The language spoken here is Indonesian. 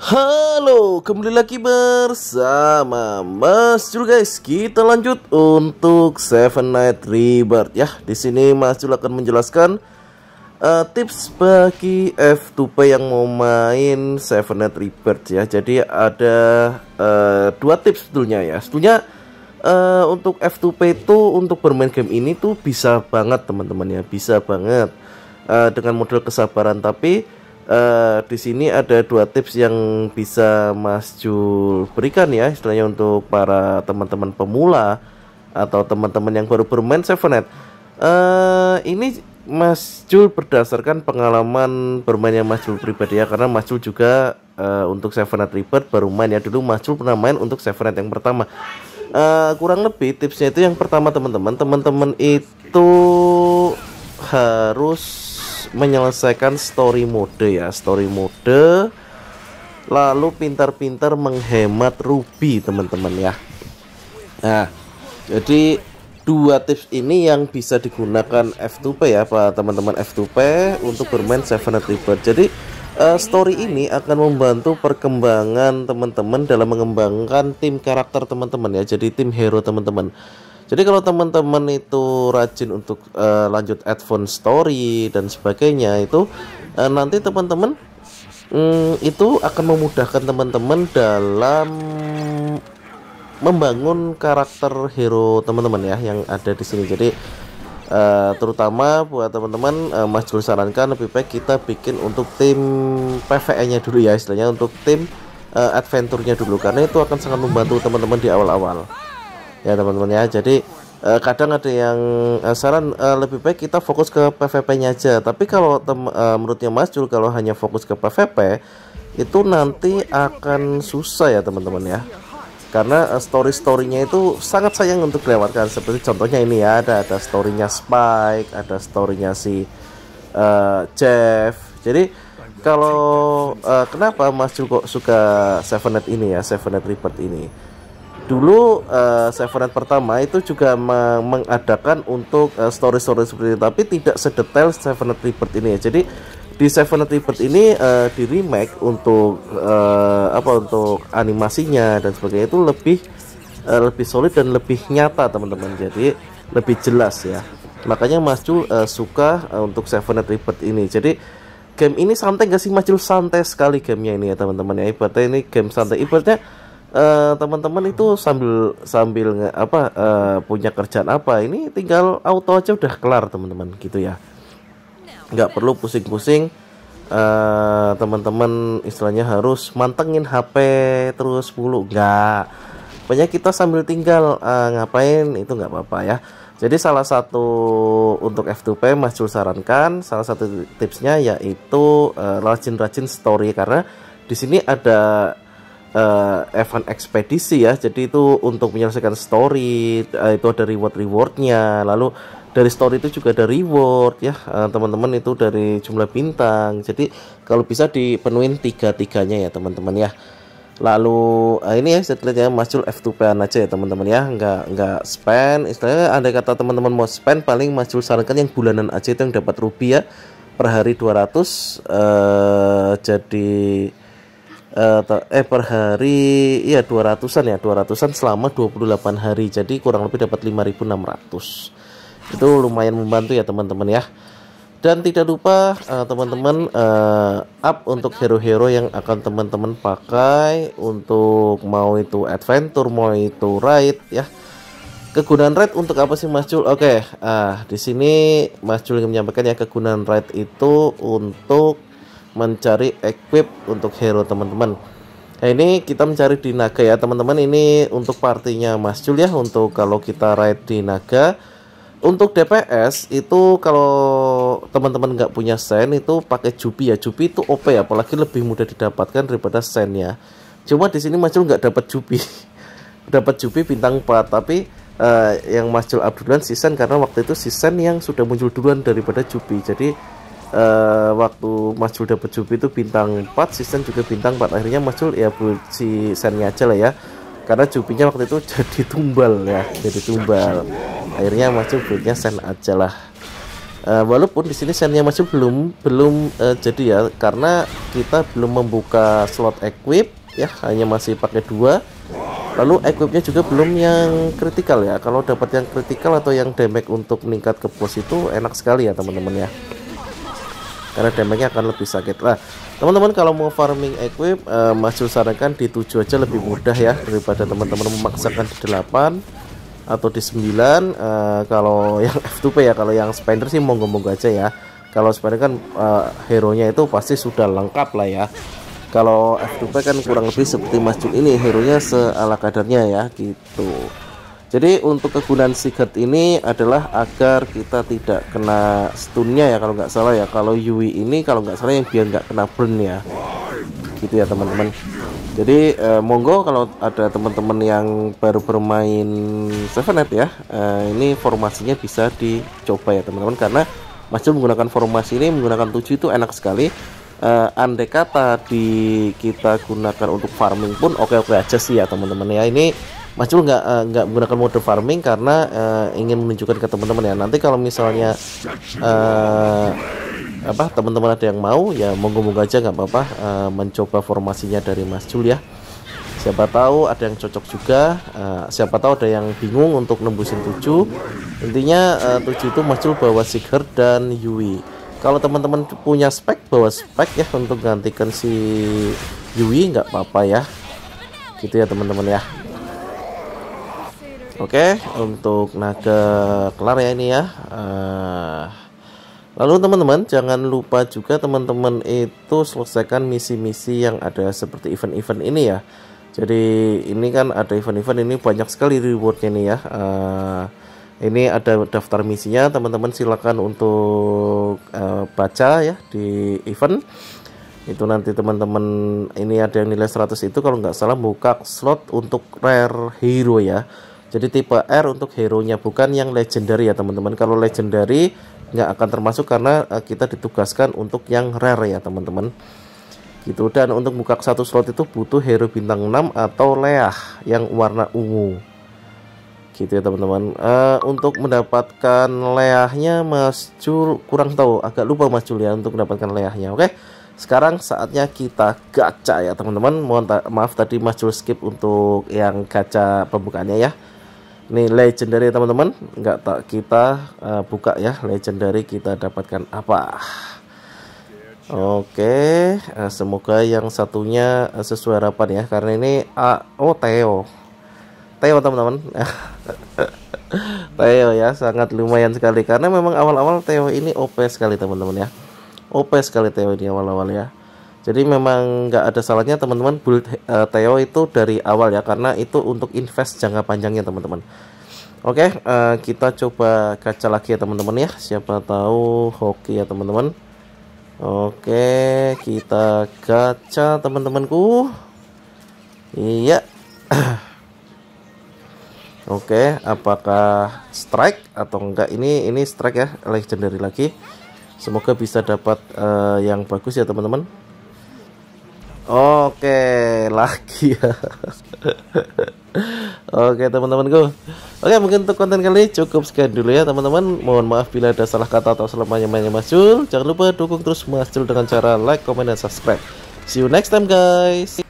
Halo, kembali lagi bersama Mas Jul guys. Kita lanjut untuk Seven Nights Rebirth ya. Di sini Mas Jul akan menjelaskan tips bagi F2P yang mau main Seven Nights Rebirth ya. Jadi ada dua tips sebetulnya ya. Sebetulnya untuk F2P itu untuk bermain game ini tuh bisa banget teman-teman ya, bisa banget dengan modal kesabaran. Tapi di sini ada dua tips yang bisa Mas Jul berikan ya, istilahnya untuk para teman-teman pemula atau teman-teman yang baru bermain Seven Nights. Ini Mas Jul berdasarkan pengalaman bermainnya Mas Jul pribadi ya, karena Mas Jul juga untuk Seven Nights Rebirth baru main ya. Dulu Mas Jul pernah main untuk Seven Nights yang pertama. Kurang lebih tipsnya itu yang pertama teman-teman itu harus menyelesaikan story mode ya, story mode, lalu pintar-pintar menghemat ruby teman-teman ya. Nah, jadi dua tips ini yang bisa digunakan F2P ya, Pak teman-teman F2P untuk bermain Seven Nights Rebirth. Jadi story ini akan membantu perkembangan teman-teman dalam mengembangkan tim karakter teman-teman ya, jadi tim hero teman-teman. Jadi kalau teman-teman itu rajin untuk lanjut advance story dan sebagainya, itu nanti teman-teman itu akan memudahkan teman-teman dalam membangun karakter hero teman-teman ya yang ada di sini. Jadi terutama buat teman-teman, Mas Jul sarankan lebih baik kita bikin untuk tim PvE-nya dulu ya, istilahnya untuk tim adventure-nya dulu, karena itu akan sangat membantu teman-teman di awal-awal ya teman-teman ya. Jadi kadang ada yang saran lebih baik kita fokus ke PvP-nya aja. Tapi kalau menurutnya Mas Jul, kalau hanya fokus ke PvP itu nanti akan susah ya teman-teman ya, karena story-storynya itu sangat sayang untuk dilewatkan. Seperti contohnya ini ya, ada storynya Spike, ada storynya si Jeff. Jadi kalau kenapa Mas Jul kok suka Seven Nights ini ya, Seven Nights Rebirth ini? Dulu Seven Nights pertama itu juga mengadakan untuk story-story seperti itu, tapi tidak sedetail Seven Nights Rebirth ini ya. Jadi di Seven Nights Rebirth ini di remake untuk untuk animasinya dan sebagainya itu lebih solid dan lebih nyata teman-teman. Jadi lebih jelas ya. Makanya Mas Jul suka untuk Seven Nights Rebirth ini. Jadi game ini santai gak sih Mas Jul? Santai sekali gamenya ini ya teman-teman ya. Ibaratnya ini game santai, ibaratnya teman-teman itu sambil punya kerjaan apa, ini tinggal auto aja udah kelar teman-teman gitu ya, nggak perlu pusing-pusing teman-teman istilahnya harus mantengin HP terus mulu, nggak, pokoknya kita sambil tinggal ngapain itu nggak apa-apa ya. Jadi salah satu untuk F2P Mas Jul sarankan, salah satu tipsnya yaitu rajin-rajin story, karena di sini ada event ekspedisi ya. Jadi itu untuk menyelesaikan story itu ada rewardnya, lalu dari story itu juga ada reward ya teman-teman, itu dari jumlah bintang. Jadi kalau bisa dipenuhin tiga-tiganya ya teman-teman ya. Lalu ini ya setelahnya Mas Jul F2P-an aja ya teman-teman ya, nggak spend, istilahnya andai kata teman-teman mau spend, paling Mas Jul sarankan yang bulanan aja, itu yang dapat rupiah per hari 200 jadi per hari ya 200-an ya, 200-an selama 28 hari, jadi kurang lebih dapat 5.600. Itu lumayan membantu ya teman-teman ya. Dan tidak lupa teman-teman up untuk hero-hero yang akan teman-teman pakai untuk mau itu adventure, mau itu raid ya. Kegunaan raid untuk apa sih Mas Jul? Oke, di sini Mas Jul ingin menyampaikan ya, kegunaan raid itu untuk mencari equip untuk hero teman-teman. Nah ini kita mencari di naga ya teman-teman, ini untuk partinya Mas Jul ya, untuk kalau kita raid di naga. Untuk DPS itu kalau teman-teman nggak punya sen itu pakai Jupi ya. Jupi itu OP ya, apalagi lebih mudah didapatkan daripada sen ya. Cuma di sini Mas Jul nggak dapat Jupi dapat Jupi bintang 4, tapi yang Mas Jul up duluan si sen, karena waktu itu si sen yang sudah muncul duluan daripada Jupi. Jadi waktu Mas Jul dapat Jupi itu bintang 4, season juga bintang 4. Akhirnya Mas Jul ya si sennya aja lah ya, karena Jupinya waktu itu jadi tumbal ya, jadi tumbal. Akhirnya Mas Jul buatnya sen aja lah. Walaupun di sini sennya masih belum jadi ya, karena kita belum membuka slot equip ya, hanya masih pakai 2. Lalu equipnya juga belum yang kritikal ya. Kalau dapat yang kritikal atau yang damage untuk meningkat ke bos itu enak sekali ya teman-teman ya, karena damage-nya akan lebih sakit lah. Teman-teman kalau mau farming equip, Mas Jul sarankan di 7 aja lebih mudah ya, daripada teman-teman memaksakan di 8 atau di 9. Kalau yang F2P ya, kalau yang spender sih monggo-monggo aja ya. Kalau spender kan hero nya itu pasti sudah lengkap lah ya. Kalau F2P kan kurang lebih seperti Mas Jul ini, hero nya seala kadarnya ya gitu. Jadi untuk kegunaan Sigurd ini adalah agar kita tidak kena stunnya ya, kalau nggak salah ya. Kalau Yui ini kalau nggak salah yang biar nggak kena burn ya, gitu ya teman-teman. Jadi monggo kalau ada teman-teman yang baru bermain 7net ya, ini formasinya bisa dicoba ya teman-teman, karena Mas Jul menggunakan formasi ini menggunakan 7 itu enak sekali. Andai kata kita gunakan untuk farming pun oke-oke aja sih ya teman-teman ya. Ini Mas Jul nggak menggunakan mode farming karena ingin menunjukkan ke teman-teman ya. Nanti kalau misalnya teman-teman ada yang mau ya, monggo-monggo aja nggak apa-apa mencoba formasinya dari Mas Jul ya. Siapa tahu ada yang cocok juga, siapa tahu ada yang bingung untuk nembusin 7. Intinya 7 itu Mas Jul bawa Sigurd dan Yui. Kalau teman-teman punya spek, bawa spek ya untuk gantikan si Yui, nggak apa-apa ya, gitu ya teman-teman ya. Oke, untuk naga kelar ya ini ya. Lalu teman-teman jangan lupa juga teman-teman itu selesaikan misi-misi yang ada seperti event-event ini ya. Jadi ini kan ada event-event ini banyak sekali rewardnya nih ya. Ini ada daftar misinya, teman-teman silakan untuk baca ya di event. Itu nanti teman-teman ini ada yang nilai 100 itu kalau nggak salah buka slot untuk rare hero ya. Jadi tipe R untuk hero nya, bukan yang legendary ya teman-teman. Kalau legendary nggak akan termasuk karena kita ditugaskan untuk yang rare ya teman-teman gitu. Dan untuk buka 1 slot itu butuh hero bintang 6 atau Leah yang warna ungu gitu ya teman-teman. Untuk mendapatkan Leahnya Mas Jul kurang tahu, agak lupa Mas Jul ya untuk mendapatkan Leahnya. Oke, sekarang saatnya kita gacha ya teman-teman. Maaf tadi Mas Jul skip untuk yang gacha pembukaannya ya. Ini legendary teman-teman, nggak tak kita buka ya legendary, kita dapatkan apa. Oke, semoga yang satunya sesuai harapan ya, karena ini Theo teman-teman. Theo ya, sangat lumayan sekali karena memang awal-awal Theo ini OP sekali teman-teman ya, OP sekali Theo ini awal-awal ya. Jadi memang nggak ada salahnya teman-teman build Theo itu dari awal ya, karena itu untuk invest jangka panjangnya teman-teman. Oke, kita coba gacha lagi ya teman-teman ya, siapa tahu hoki ya teman-teman. Oke, kita gacha teman-temanku. Iya. Oke, apakah strike atau enggak? Ini strike ya, legendary lagi. Semoga bisa dapat yang bagus ya teman-teman. Oke, lagi ya. Oke teman-temanku. Oke, mungkin untuk konten kali ini cukup sekian dulu ya teman-teman. Mohon maaf bila ada salah kata atau selamanya Mas Jul. Jangan lupa dukung terus Mas Jul dengan cara like, comment, dan subscribe. See you next time guys.